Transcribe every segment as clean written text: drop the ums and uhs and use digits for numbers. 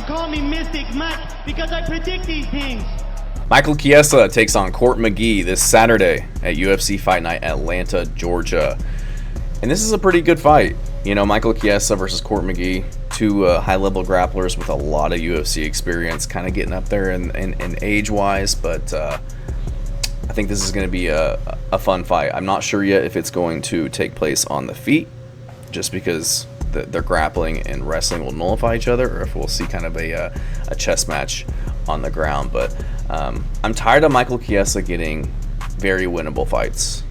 call me Mystic Mike because I predict these things. Michael Chiesa takes on Court McGee this Saturday at UFC Fight Night, Atlanta, Georgia. And this is a pretty good fight. You know, Michael Chiesa versus Court McGee, two high-level grapplers with a lot of UFC experience, kind of getting up there in age-wise, but I think this is going to be a fun fight. I'm not sure yet if it's going to take place on the feet, just because their grappling and wrestling will nullify each other, or if we'll see kind of a chess match on the ground. But I'm tired of Michael Chiesa getting very winnable fights.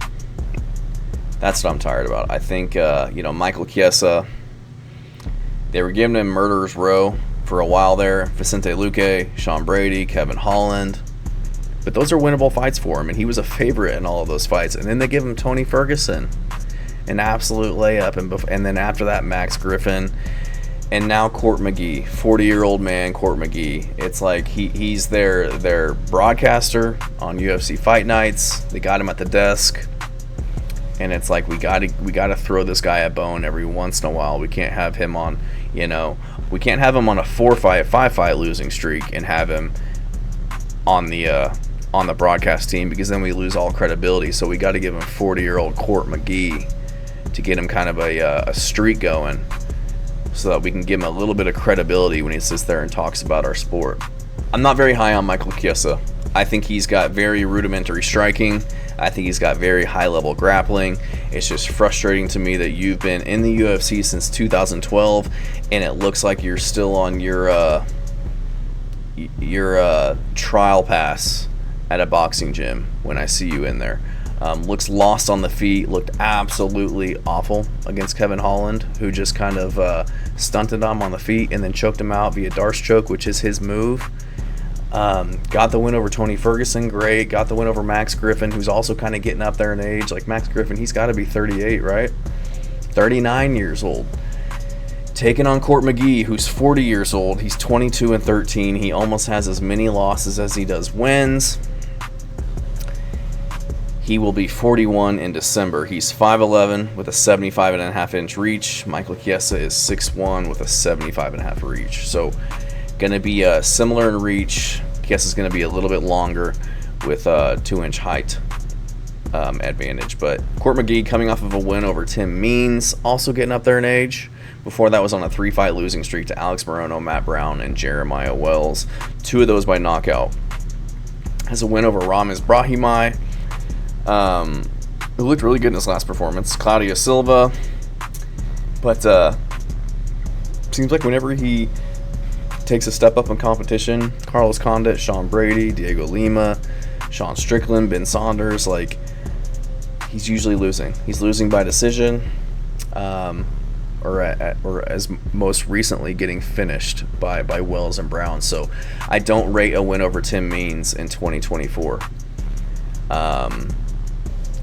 That's what I'm tired about. I think, Michael Chiesa, they were giving him murderer's row for a while there. Vicente Luque, Sean Brady, Kevin Holland. But those are winnable fights for him, and he was a favorite in all of those fights. And then they give him Tony Ferguson, an absolute layup. And then after that, Max Griffin. And now Court McGee, 40-year-old man Court McGee. It's like he's their broadcaster on UFC Fight Nights. They got him at the desk. And it's like we gotta throw this guy a bone every once in a while. We can't have him on, we can't have him on a 5-fight losing streak and have him on the broadcast team, because then we lose all credibility. So we got to give him 40-year-old Court McGee to get him kind of a streak going, so that we can give him a little bit of credibility when he sits there and talks about our sport. I'm not very high on Michael Chiesa. I think he's got very rudimentary striking. I think he's got very high-level grappling. It's just frustrating to me that you've been in the UFC since 2012, and it looks like you're still on your trial pass at a boxing gym when I see you in there. Looks lost on the feet, looked absolutely awful against Kevin Holland, who just kind of stunted him on the feet and then choked him out via Darce choke, which is his move. Got the win over Tony Ferguson, great. Got the win over Max Griffin, who's also kind of getting up there in age. Like Max Griffin, he's got to be 38, right? 39 years old. Taking on Court McGee, who's 40 years old. He's 22-13. He almost has as many losses as he does wins. He will be 41 in December. He's 5'11" with a 75.5-inch reach. Michael Chiesa is 6'1" with a 75.5 reach. So going to be similar in reach. Chiesa's going to be a little bit longer with a 2-inch height advantage. But Court McGee coming off of a win over Tim Means, also getting up there in age. Before that was on a 3-fight losing streak to Alex Morono, Matt Brown, and Jeremiah Wells. 2 of those by knockout. Has a win over Ramiz Brahimaj, who looked really good in his last performance. Claudio Silva. But seems like whenever he takes a step up in competition, Carlos Condit, Sean Brady, Diego Lima, Sean Strickland, Ben Saunders, like, he's usually losing. He's losing by decision, or as most recently getting finished by Wells and Brown. So I don't rate a win over Tim Means in 2024.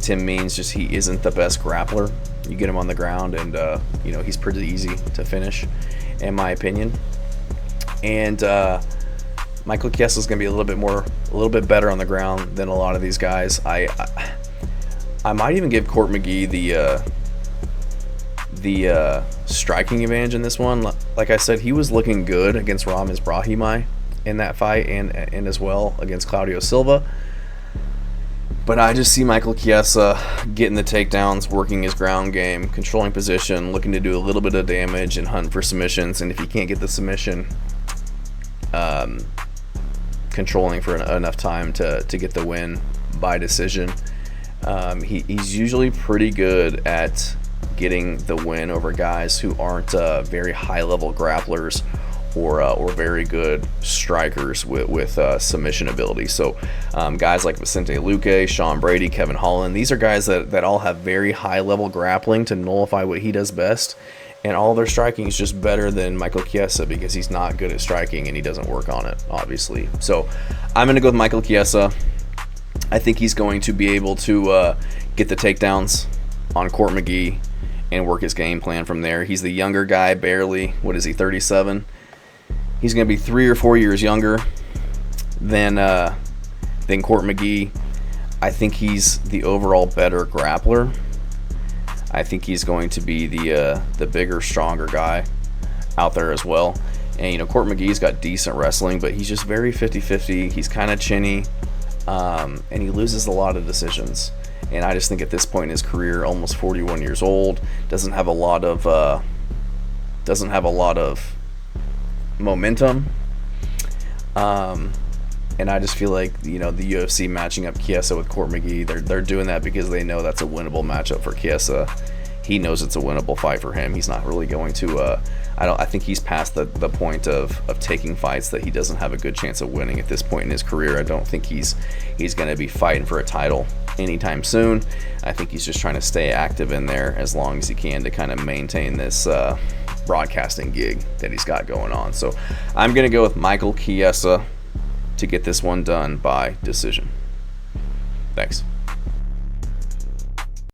Tim Means, he isn't the best grappler. You get him on the ground and he's pretty easy to finish, in my opinion. And Michael Chiesa is going to be a little bit better on the ground than a lot of these guys. I might even give Court McGee the striking advantage in this one. Like I said, he was looking good against Ramiz Brahimaj in that fight, and as well against Claudio Silva. But I just see Michael Chiesa getting the takedowns, working his ground game, controlling position, looking to do a little bit of damage and hunt for submissions. And if he can't get the submission, controlling for enough time to get the win by decision. He's usually pretty good at getting the win over guys who aren't very high-level grapplers or very good strikers with submission ability. So guys like Vicente Luque, Sean Brady, Kevin Holland, these are guys that all have very high-level grappling to nullify what he does best. And all their striking is just better than Michael Chiesa because he's not good at striking and he doesn't work on it, obviously. So I'm going to go with Michael Chiesa. I think he's going to be able to get the takedowns on Court McGee and work his game plan from there. He's the younger guy, barely. What is he, 37? He's going to be 3 or 4 years younger than Court McGee. I think he's the overall better grappler. I think he's going to be the bigger, stronger guy out there as well. And, you know, Court McGee's got decent wrestling, but he's just very 50-50. He's kind of chinny, and he loses a lot of decisions. And I just think at this point in his career, almost 41 years old, doesn't have a lot of momentum. And I just feel like, you know, the UFC matching up Chiesa with Court McGee, they're doing that because they know that's a winnable matchup for Chiesa. He knows it's a winnable fight for him. He's not really going to. I think he's past the point of taking fights that he doesn't have a good chance of winning at this point in his career. I don't think he's going to be fighting for a title anytime soon. I think he's just trying to stay active in there as long as he can to kind of maintain this broadcasting gig that he's got going on. So I'm going to go with Michael Chiesa to get this one done by decision. Thanks.